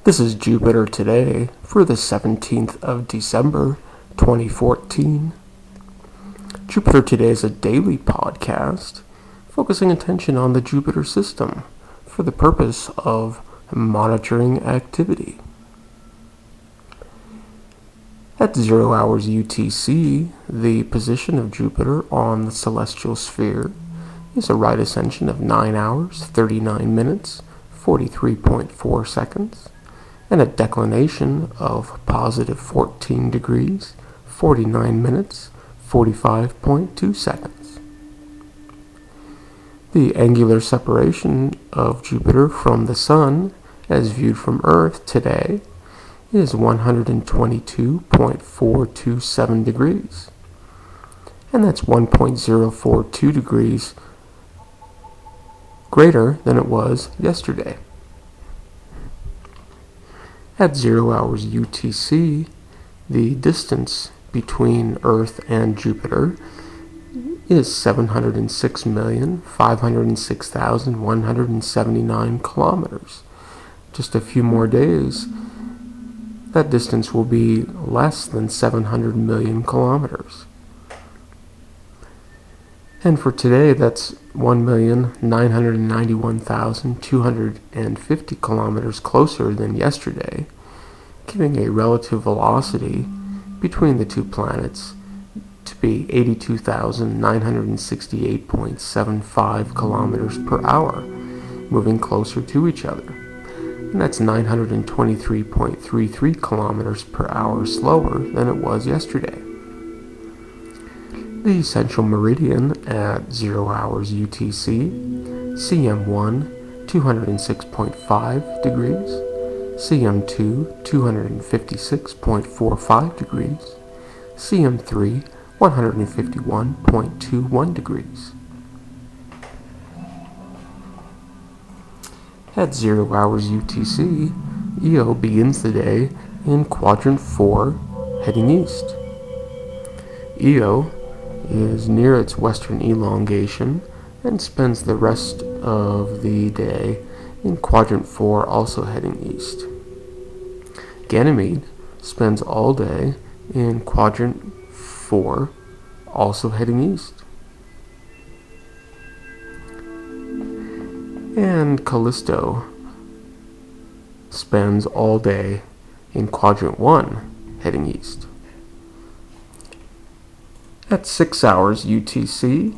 This is Jupiter Today for the 17th of December, 2014. Jupiter Today is a daily podcast focusing attention on the Jupiter system for the purpose of monitoring activity. At 0 hours UTC, the position of Jupiter on the celestial sphere is a right ascension of 9 hours, 39 minutes, 43.4 seconds, and a declination of positive 14 degrees, 49 minutes, 45.2 seconds. The angular separation of Jupiter from the Sun, as viewed from Earth today, is 122.427 degrees, and that's 1.042 degrees greater than it was yesterday. At 0 hours UTC, the distance between Earth and Jupiter is 706,506,179 kilometers. Just a few more days, that distance will be less than 700 million kilometers. And for today, that's 1,991,250 kilometers closer than yesterday, giving a relative velocity between the two planets to be 82,968.75 kilometers per hour, moving closer to each other. And that's 923.33 kilometers per hour slower than it was yesterday. The central meridian at 0 hours UTC, CM1, 206.5 degrees, CM2, 256.45 degrees, CM3, 151.21 degrees. At 0 hours UTC, Io begins the day in quadrant 4, heading east. Io is near its western elongation and spends the rest of the day in quadrant 4, also heading east. Ganymede spends all day in quadrant 4, also heading east. And Callisto spends all day in quadrant 1, heading east. At 6 hours UTC,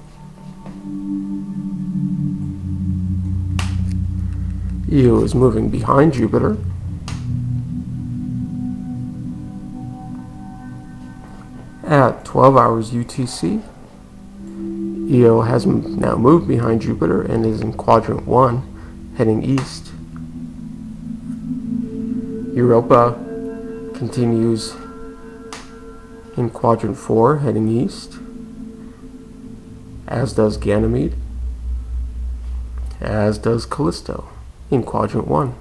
Io is moving behind Jupiter. At 12 hours UTC, Io has now moved behind Jupiter and is in quadrant 1, heading east. Europa continues in quadrant 4, heading east, as does Ganymede, as does Callisto in quadrant 1.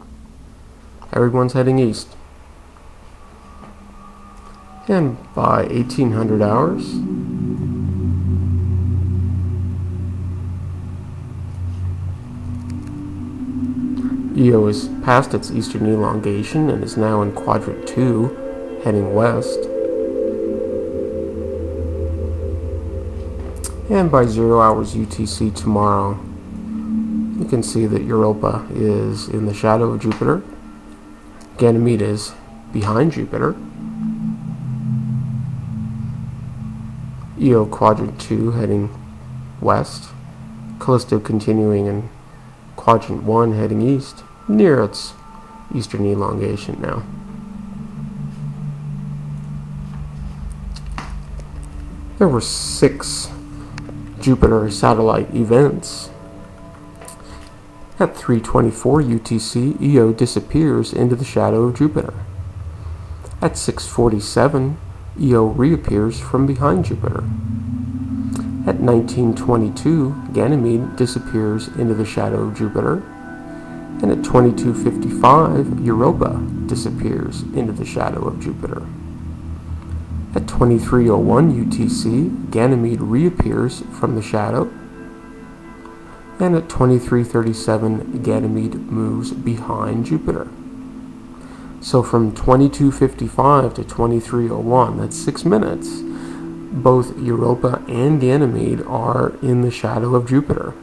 Everyone's heading east. And by 1800 hours, Io is past its eastern elongation and is now in quadrant 2, heading west. And by 0 hours UTC tomorrow, you can see that Europa is in the shadow of Jupiter. Ganymede is behind Jupiter. Io quadrant 2 heading west. Callisto continuing in quadrant 1 heading east, near its eastern elongation now. There were 6 Jupiter satellite events. At 3:24 UTC, Io disappears into the shadow of Jupiter. At 6:47, Io reappears from behind Jupiter. At 19:22, Ganymede disappears into the shadow of Jupiter. And at 22:55, Europa disappears into the shadow of Jupiter. At 23:01 UTC, Ganymede reappears from the shadow. And at 23:37, Ganymede moves behind Jupiter. So from 2255 to 2301, that's 6 minutes, both Europa and Ganymede are in the shadow of Jupiter.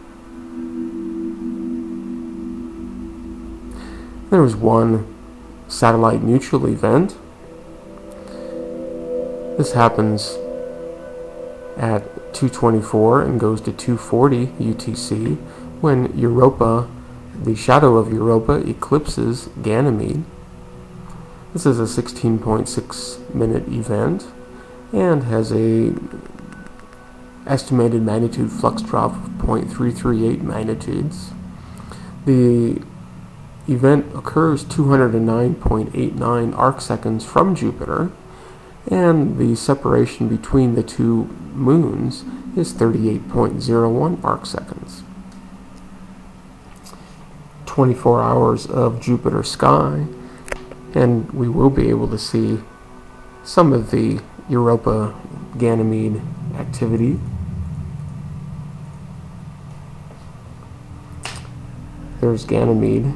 There was one satellite neutral event. This happens at 2:24 and goes to 2:40 UTC when Europa, the shadow of Europa, eclipses Ganymede. This is a 16.6 minute event and has a estimated magnitude flux drop of 0.338 magnitudes. The event occurs 209.89 arcseconds from Jupiter, and the separation between the two moons is 38.01 arcseconds. 24 hours of Jupiter sky, and we will be able to see some of the Europa-Ganymede activity. There's Ganymede.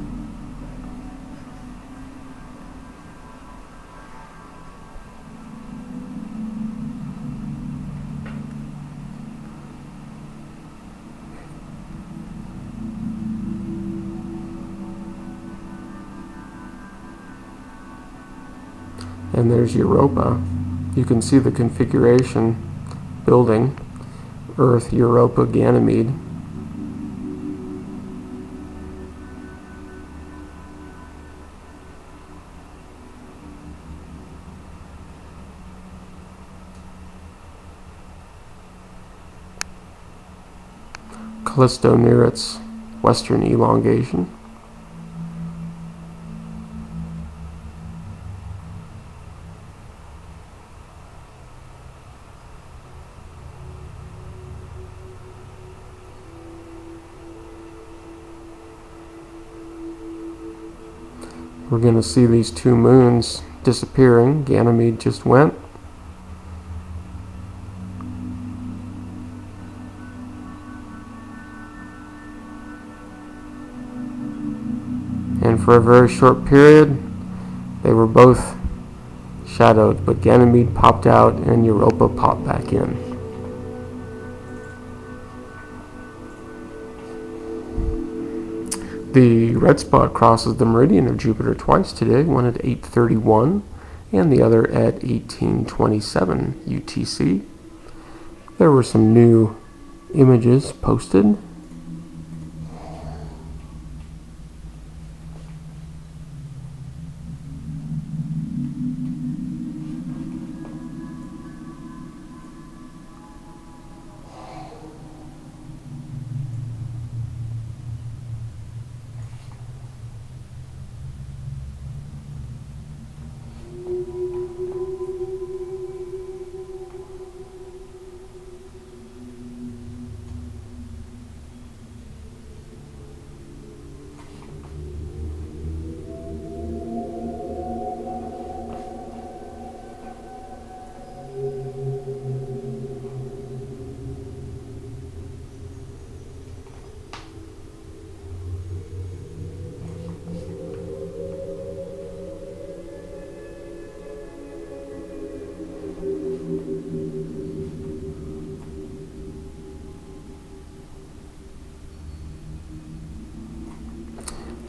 And there's Europa. You can see the configuration building, Earth, Europa, Ganymede. Callisto near its western elongation. We're going to see these two moons disappearing. Ganymede just went. And for a very short period, they were both shadowed, but Ganymede popped out and Europa popped back in. The red spot crosses the meridian of Jupiter twice today, one at 8:31 and the other at 18:27 UTC. There were some new images posted.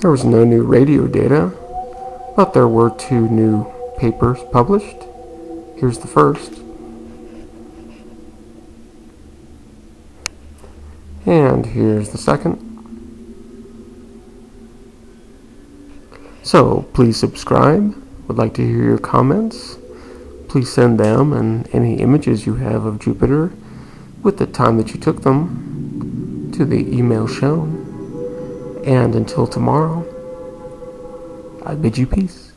There was no new radio data, but there were 2 new papers published. Here's the first. And here's the second. So please subscribe. Would like to hear your comments. Please send them and any images you have of Jupiter with the time that you took them to the email shown. And until tomorrow, I bid you peace.